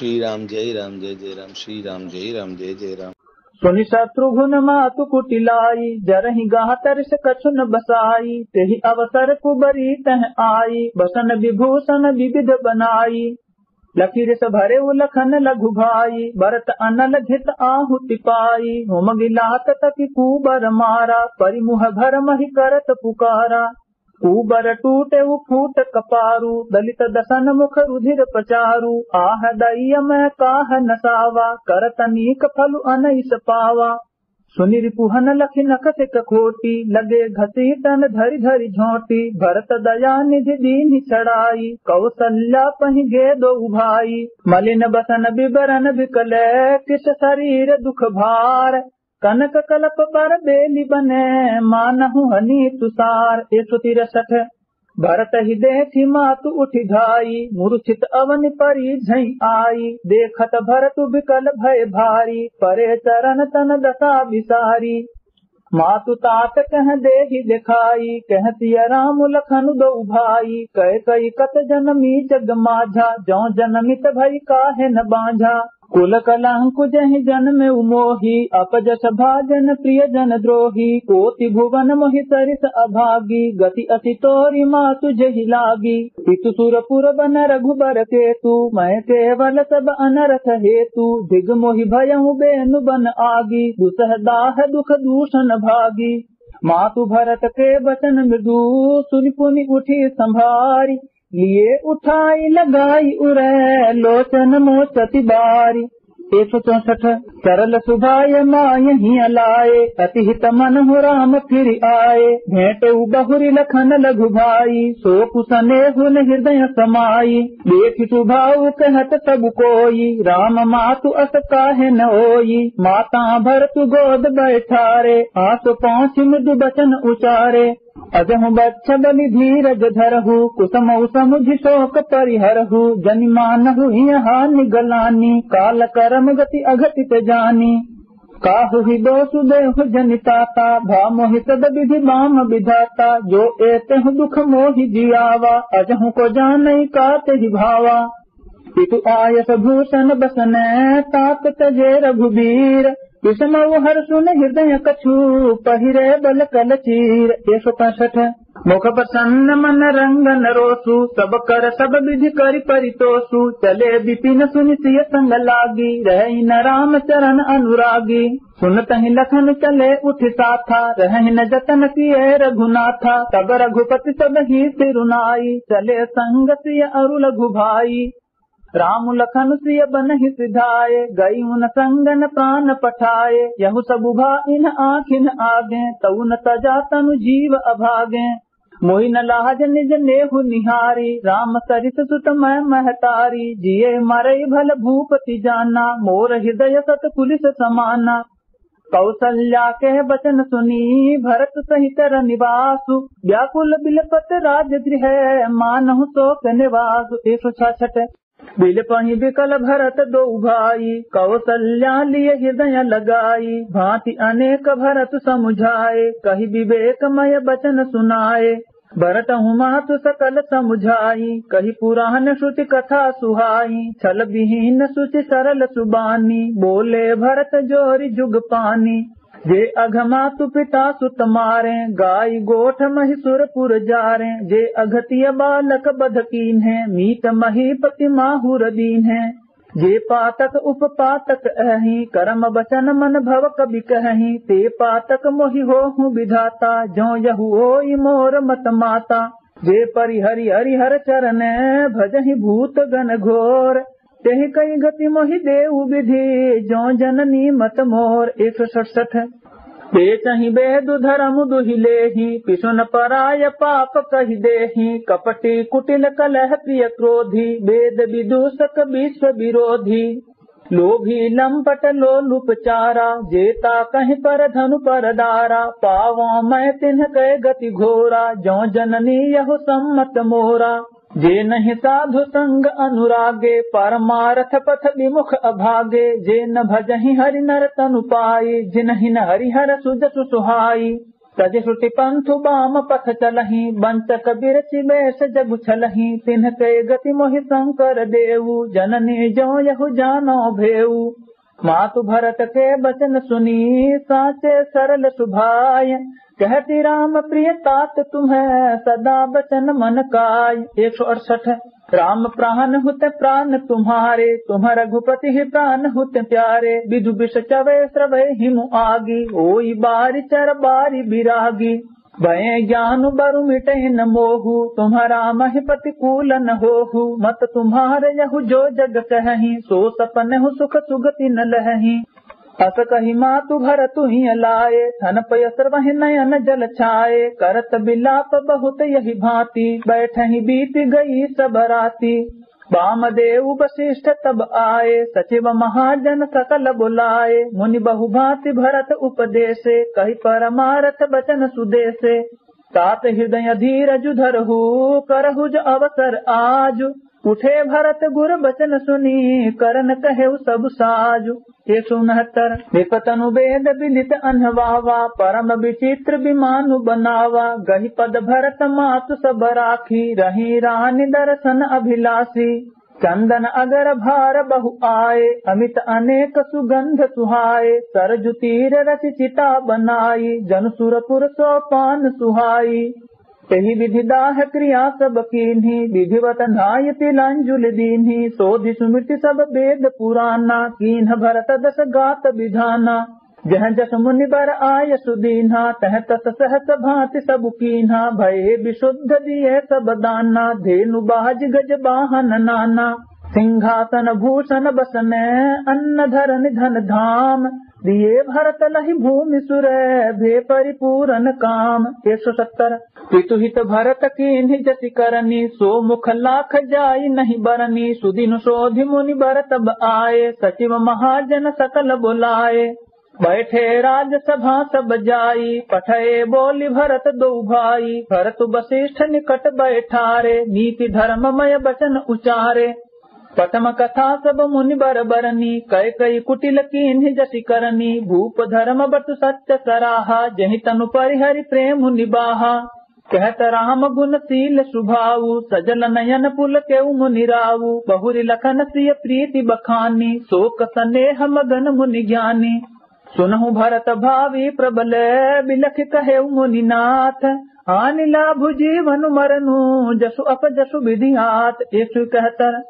श्री राम जय जय राम श्री राम जय जय राम। सुनि शत्रुघ्न मातु कुटिलाई, जरहि गाह तरस कछु न बसाई। तेहि अवसर कुबरी तह आई, बसन विभूषण विविध बनाई। लकीर से भरे उलखन लघु भाई, भरत अनल घित आहुति पाई। होम गिलात तकी कुबर मारा, परिमुह भर महि करत पुकारा। कुबर टूटे उ फूट कपारू, दलित दसन मुख रुधिर प्रचारू। आह दैय मैं काह नसावा, करत अनीक फलु अनैस पावा। सुनि रिपुहन लखि नखत कखोटी, लगे घसी तन धरि धरि झोंटी। भरत दया निधि दीन्हि चढ़ाई, कौसल्या पहि गे दो भाई। मलिन बसन बिबरन बिकले, किस शरीर दुख भार। कनक कलप पर बेली बने, मानहु हनी तुषार। 163। भरत ही देखी मातु उठि धाई, मूर्छित अवनि परी झई आई। देखत भरत बिकल भय भारी, परे चरण तन दशा विसारी। मातु तात कह देहि दिखाई, कहती राम लखन दो भाई। कह कई कत जनमी जग माझा, जौ जनमित भई काहे न बांझा। कुल कलंक जहि जन्म उमोही, अपजस भाजन प्रिय जन द्रोही। कोटि भुवन मोहि सरिस अभागी, गति अति तोरि मातु जहि लागी। पितु सुरपुर बन रघुबर केतु, मैं केवल सब अनरथ हेतु। दिग मोहि भयहु बेनु बन आगी, दुसह दाह दुख दूषण भागी। मातु भरत के बचन मृदु, सुनि पुनि उठी संभारी। लिए उठाई लगाई उरै, लोचन मोचति बारी। 164। सरल सुभाय मायहि अलाए, अति हित मन हो राम फिर आए। भेंटे बहुरी लखन लघु भाई, सो कुसनेहुन हृदय समाई। देख सुभाव कहत सब कोई, राम मातु अस काहे न होई। माता भरत गोद बैठारे, आस पहुँच मृदु बचन उचारे। अजहु बच्छ बलि धीरज धरहु, कुसमउ समुझि शोक परिहरहु। जनि मानहु हानि गलानी, काल करम गति अघटित जानी। काहु ही दोषु देहु जनिताता, भा मोहि सद विधि बाम विधाता। जो एतेहु दुख मोहि जियावा, अजहु को जानई काते ही भावा। पितु आयस भूषण बसने, तात तजे रघुबीर। विषमउ हर सुन हृदय कछु, पहिरे बल कल चीर। 165। मुख प्रसन्न मन रंगन रोसु, सब कर सब विधि करि परितोषु। चले विपिन सुनि सिय संग लागी, रहि न राम चरण अनुरागी। सुनतहि लखन चले उठ साथा, रहहि न जतन किए रघुनाथा। तब रघुपति सब ही सिरुनाई, चले संग सिय अरु लघु भाई। राम लखन सिय बनहि सिधाए, गई उन संगन प्राण पठाए। यहु सब भाइन आखिन आगे, तउ न तजा तनु जीव अभागे। मोहि न लाज निज नेहु निहारी, राम सरिस सुत मैं महतारी। जिये मरई भल भूपति जाना, मोर हृदय सत पुलिस समाना। कौसल्या के बचन सुनी, भरत सहित निवासु। व्याकुल बिलपत राजगृह, मानहु शोक निवासु। 166। बिलपहि बिकल भरत दो भाई, कौसल्या लिए हृदय लगाई। भांति अनेक भरत समुझाए, कहि विवेकमय बचन सुनाए। भरत मातु सकल समुझाई, कहि पुराण श्रुति कथा सुहाई। छल विहीन सुचि सरल सुबानी, बोले भरत जोरि जुग पानी। जे अघमातु पिता सुत मारे, गाय गोठ महिसुरपुर जारे। जे अघतिय बालक बध कीन्हे, मीत महीपति माहुर दीन्हे। जे पातक उपपातक अहि, करम बचन मन भव कबि कहहि। ते पातक मोहि होहु विधाता, जो यहु होई मोर मत माता। जे परिहरि हरिहर चरने, भजहि भूत गण घोर। तेहि कई गति मोहि देउ विधि, जो जननी मत मोर। 167। बेचहि बेदु धर्म दुहिलेहि, पिसुन पराय पाप कहि देहि। कपटी कुटिल कलह प्रिय क्रोधी, वेद विदूषक विश्व विरोधी। लोभी लंपट लोलुपचारा, जेता कहीं पर धनु पर दारा। पावों मैं तिन्ह कै गति घोरा, जो जननी यहु सम्मत मोरा। जे नहीं साधु संग अनुरागे, परमारथ पथ विमुख अभागे। जे न भजहि हरि नर तनु पाई, जिनहि न हरिहर सुजसु सुहाई। तज श्रुति पंथु बाम पथ चलही, बंचक बिरचि बेस जगु छलही। तिन्ह के गति मोहि शंकर देऊ, जननी जो यहु जानो भेऊ। मातु भरत के बचन सुनी, साचे सरल सुभाय। कहती राम प्रिय तात तुम्हें, सदा बचन मन काय। 168 राम प्राण हुत प्राण तुम्हारे, तुम रघुपति ही प्राण हुत प्यारे। विधु विष चवे स्रवे हिमु आगी, ओई बारी चर बारी बिरागी। भय ज्ञान बरु मिटे न मोहु, तुम्हारा महि प्रतिकूल न होहु। मत तुम्हारे यहु जो जग कहही, सो सपन हु सुख सुगति न लहही। अस कही मातु भरतु ही लाए, थन पय सर्वहि नयन जल छाए। करत बिलाप बहुत यही भांति, बैठहि बीत गई सब राति। वामदेव वशिष्ठ तब आए, सचिव महाजन सकल बुलाए। मुनि बहु भांति भरत उपदेशे, कही परमारथ बचन सुदेशे। तात हृदय धीरज धरहु, करहु जो अवसर आजु। उठे भरत गुर बचन सुनी, करन कहे सब साजु। 169 विपतनु वेद विदित अनवावा, परम विचित्र विमानु बनावा। गही पद भरत मातु सब राखी, रही रानी दर्शन अभिलाषी। चंदन अगर भार बहु आए, अमित अनेक सुगंध सुहाए। सरजु तीर रचि चिता बनाई, जन सुरपुर सोपान सुहाई। एहि विधि दाह क्रिया सब कीन्ही, विधिवत नाय तिलंजुल दीन्ही। सोधि सुमृति सब वेद पुराना, कीन्ह भरत दस गात विधाना। जह जस मुनि बर आय सुदीन्हा, तह तस सहस भांति सब कीन्हा। भये विशुद्ध दिए सब दाना, धेनु बाज गज बाहन नाना। सिंहासन भूषण बस में, अन्न धरन धन धाम। दिए भरत लहि भूमि सुर, भे परिपूरन काम। 170 पितु हित भरत कीन्हि जसि करनी, सो मुख लाख जाई नहीं बरनी। सुदिन शोधि मुनि बर तब आए, सचिव महाजन सकल बुलाए। बैठे राज सभा सब जाई, पठये बोली भरत दो भाई। भरत वशिष्ठ निकट बैठारे, नीति धर्ममय बचन उचारे। प्रथम कथा सब मुनि बर बरनी, कई कई कुटिल कीन्हि जसि करनी। भूप धर्म व्रत सत्य सराहा, जहि तनु परिहरि प्रेम निबाहा। कहत राम गुण शील सुभाऊ, सजल नयन पुल केउ मुनि राऊ। बहुरी लखन सिय प्रीति बखानी, शोक स्नेह मगन मुनि ज्ञानी। सुनहु भरत भावी प्रबल, बिलख कहेउ मुनिनाथ। हानि लाभु जीवन मरनु, जसु अप जसु विधियात। 171